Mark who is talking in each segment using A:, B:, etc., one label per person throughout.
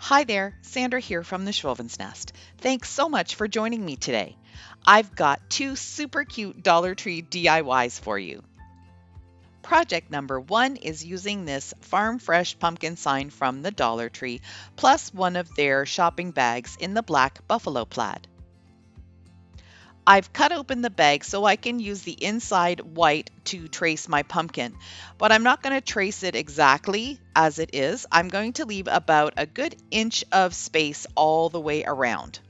A: Hi there, Sandra here from the Schwowin's Nest. Thanks so much for joining me today. I've got two super cute Dollar Tree DIYs for you. Project number one is using this Farm Fresh pumpkin sign from the Dollar Tree, plus one of their shopping bags in the black buffalo plaid. I've cut open the bag so I can use the inside white to trace my pumpkin, but I'm not going to trace it exactly as it is. I'm going to leave about a good inch of space all the way around.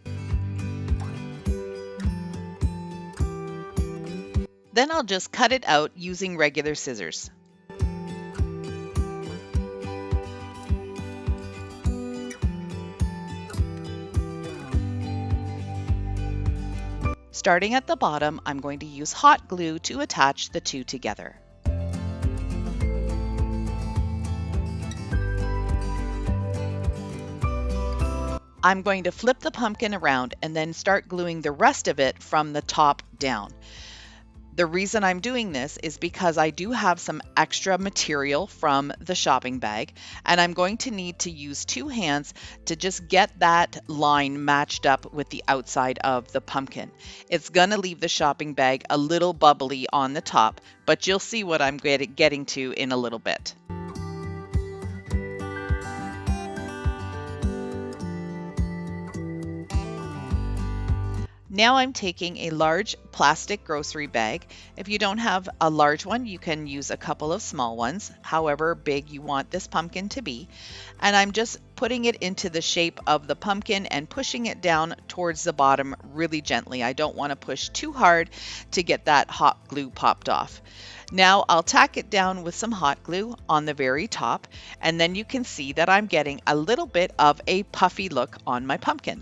A: Then I'll just cut it out using regular scissors. Starting at the bottom, I'm going to use hot glue to attach the two together. I'm going to flip the pumpkin around and then start gluing the rest of it from the top down. The reason I'm doing this is because I do have some extra material from the shopping bag, and I'm going to need to use two hands to just get that line matched up with the outside of the pumpkin. It's going to leave the shopping bag a little bubbly on the top, but you'll see what I'm getting to in a little bit. Now I'm taking a large plastic grocery bag. If you don't have a large one, you can use a couple of small ones, however big you want this pumpkin to be. And I'm just putting it into the shape of the pumpkin and pushing it down towards the bottom really gently. I don't want to push too hard to get that hot glue popped off. Now I'll tack it down with some hot glue on the very top, and then you can see that I'm getting a little bit of a puffy look on my pumpkin.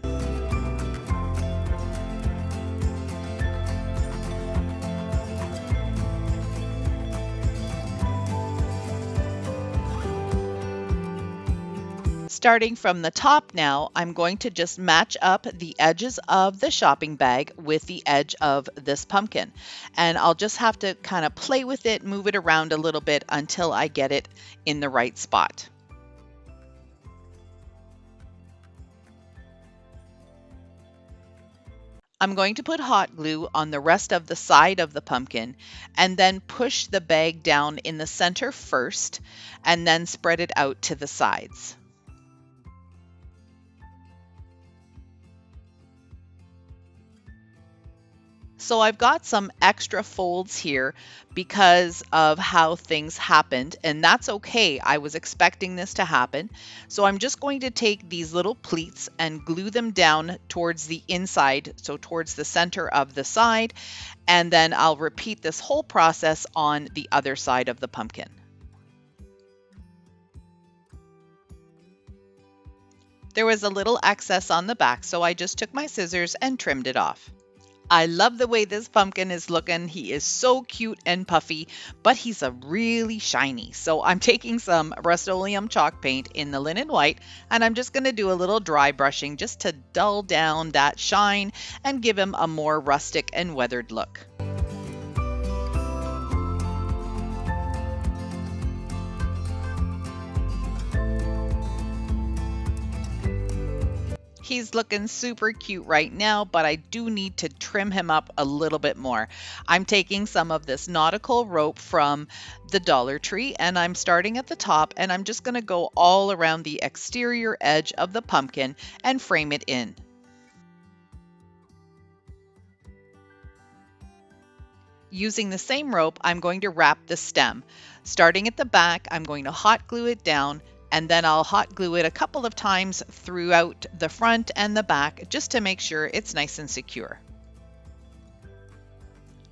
A: Starting from the top now, I'm going to just match up the edges of the shopping bag with the edge of this pumpkin. And I'll just have to kind of play with it, move it around a little bit until I get it in the right spot. I'm going to put hot glue on the rest of the side of the pumpkin and then push the bag down in the center first and then spread it out to the sides. So I've got some extra folds here because of how things happened, and that's okay. I was expecting this to happen. So I'm just going to take these little pleats and glue them down towards the inside, so towards the center of the side, and then I'll repeat this whole process on the other side of the pumpkin. There was a little excess on the back, so I just took my scissors and trimmed it off. I love the way this pumpkin is looking. He is so cute and puffy, but he's a really shiny. So I'm taking some Rust-Oleum chalk paint in the linen white, and I'm just going to do a little dry brushing just to dull down that shine and give him a more rustic and weathered look. He's looking super cute right now, but I do need to trim him up a little bit more. I'm taking some of this nautical rope from the Dollar Tree, and I'm starting at the top, and I'm just going to go all around the exterior edge of the pumpkin and frame it in. Using the same rope, I'm going to wrap the stem. Starting at the back, I'm going to hot glue it down, and then I'll hot glue it a couple of times throughout the front and the back just to make sure it's nice and secure.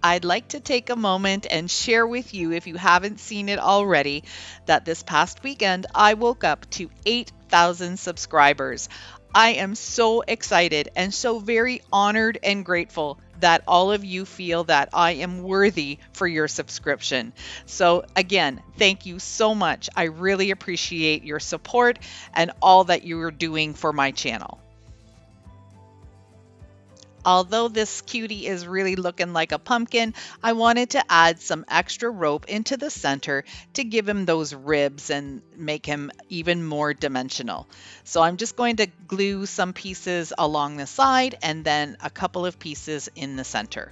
A: I'd like to take a moment and share with you, if you haven't seen it already, that this past weekend I woke up to 8,000 subscribers. I am so excited and so very honored and grateful that all of you feel that I am worthy for your subscription. So again, thank you so much. I really appreciate your support and all that you are doing for my channel. Although this cutie is really looking like a pumpkin, I wanted to add some extra rope into the center to give him those ribs and make him even more dimensional. So I'm just going to glue some pieces along the side and then a couple of pieces in the center.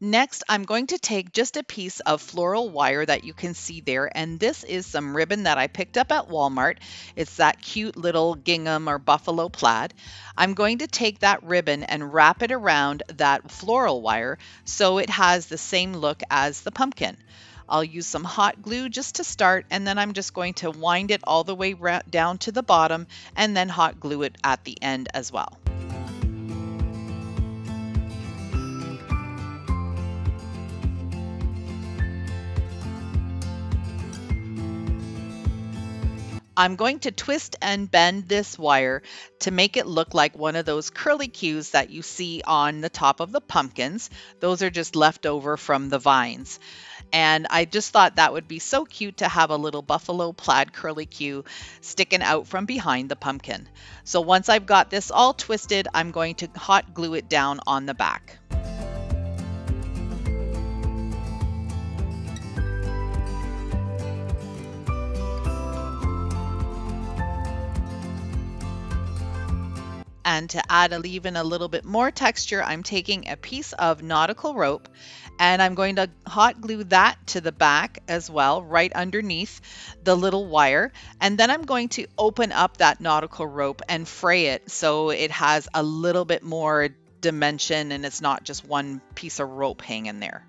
A: Next, I'm going to take just a piece of floral wire that you can see there, and this is some ribbon that I picked up at Walmart. It's that cute little gingham or buffalo plaid. I'm going to take that ribbon and wrap it around that floral wire so it has the same look as the pumpkin. I'll use some hot glue just to start, and then I'm just going to wind it all the way down to the bottom and then hot glue it at the end as well. I'm going to twist and bend this wire to make it look like one of those curly cues that you see on the top of the pumpkins. Those are just left over from the vines. And I just thought that would be so cute to have a little buffalo plaid curly cue sticking out from behind the pumpkin. So once I've got this all twisted, I'm going to hot glue it down on the back. And to add even a little bit more texture, I'm taking a piece of nautical rope and I'm going to hot glue that to the back as well, right underneath the little wire. And then I'm going to open up that nautical rope and fray it so it has a little bit more dimension and it's not just one piece of rope hanging there.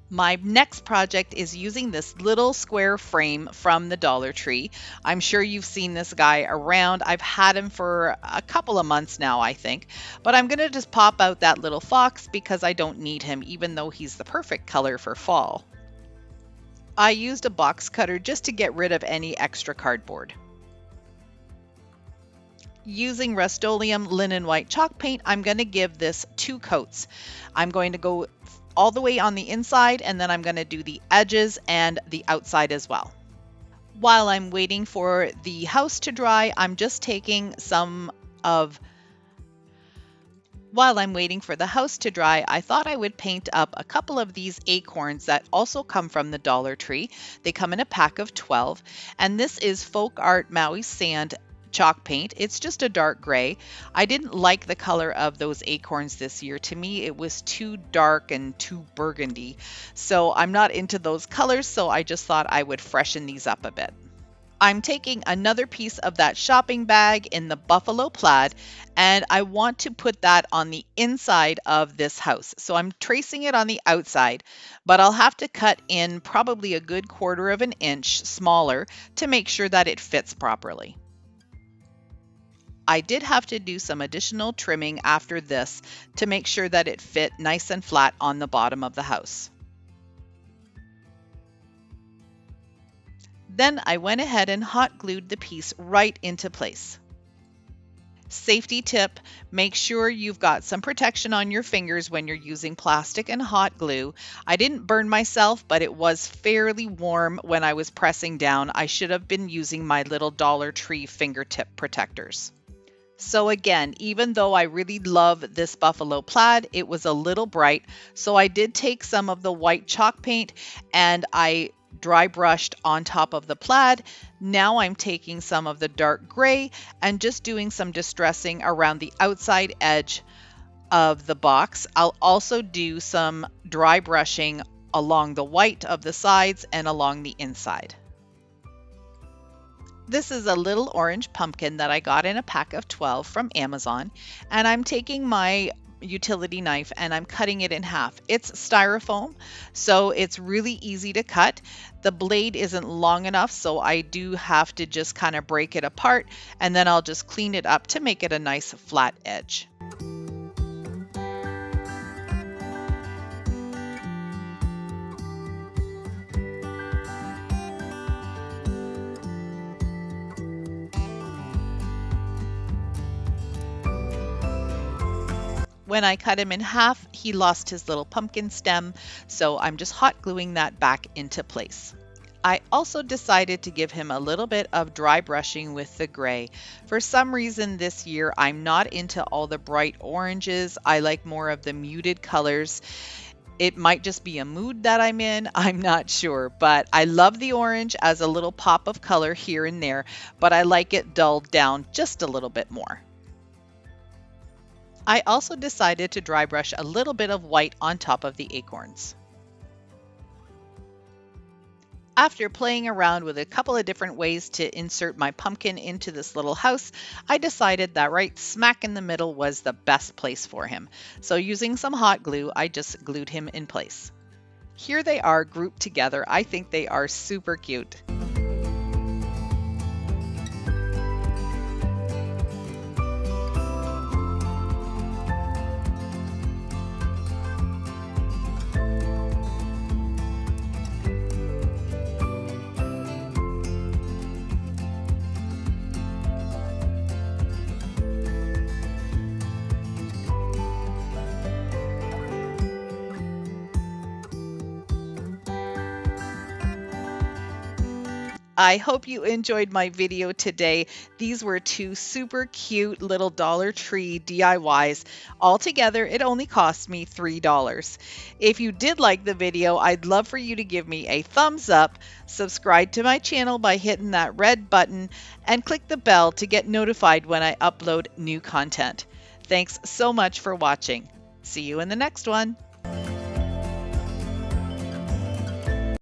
A: My next project is using this little square frame from the Dollar Tree. I'm sure you've seen this guy around. I've had him for a couple of months now, I think. But I'm going to just pop out that little fox because I don't need him, even though he's the perfect color for fall. I used a box cutter just to get rid of any extra cardboard. Using Rust-Oleum linen white chalk paint, I'm going to give this 2 coats. I'm going to go all the way on the inside and then I'm going to do the edges and the outside as well. While I'm waiting for the house to dry, I'm just taking While I'm waiting for the house to dry, I thought I would paint up a couple of these acorns that also come from the Dollar Tree. They come in a pack of 12, and this is Folk Art Maui Sand chalk paint. It's just a dark gray. I didn't like the color of those acorns this year. To me, it was too dark and too burgundy. So I'm not into those colors, so I just thought I would freshen these up a bit. I'm taking another piece of that shopping bag in the buffalo plaid, and I want to put that on the inside of this house. So I'm tracing it on the outside, but I'll have to cut in probably a good 1/4 of an inch smaller to make sure that it fits properly. I did have to do some additional trimming after this to make sure that it fit nice and flat on the bottom of the house. Then I went ahead and hot glued the piece right into place. Safety tip, make sure you've got some protection on your fingers when you're using plastic and hot glue. I didn't burn myself, but it was fairly warm when I was pressing down. I should have been using my little Dollar Tree fingertip protectors. So again, even though I really love this buffalo plaid, it was a little bright. So I did take some of the white chalk paint and I dry brushed on top of the plaid. Now I'm taking some of the dark gray and just doing some distressing around the outside edge of the box. I'll also do some dry brushing along the white of the sides and along the inside. This is a little orange pumpkin that I got in a pack of 12 from Amazon, and I'm taking my utility knife and I'm cutting it in half. It's styrofoam, so it's really easy to cut. The blade isn't long enough, so I do have to just kind of break it apart, and then I'll just clean it up to make it a nice flat edge. When I cut him in half, he lost his little pumpkin stem, so I'm just hot gluing that back into place. I also decided to give him a little bit of dry brushing with the gray. For some reason this year, I'm not into all the bright oranges. I like more of the muted colors. It might just be a mood that I'm in, I'm not sure, but I love the orange as a little pop of color here and there, but I like it dulled down just a little bit more. I also decided to dry brush a little bit of white on top of the acorns. After playing around with a couple of different ways to insert my pumpkin into this little house, I decided that right smack in the middle was the best place for him. So using some hot glue, I just glued him in place. Here they are grouped together. I think they are super cute. I hope you enjoyed my video today. These were two super cute little Dollar Tree DIYs. Altogether, it only cost me $3. If you did like the video, I'd love for you to give me a thumbs up, subscribe to my channel by hitting that red button, and click the bell to get notified when I upload new content. Thanks so much for watching. See you in the next one.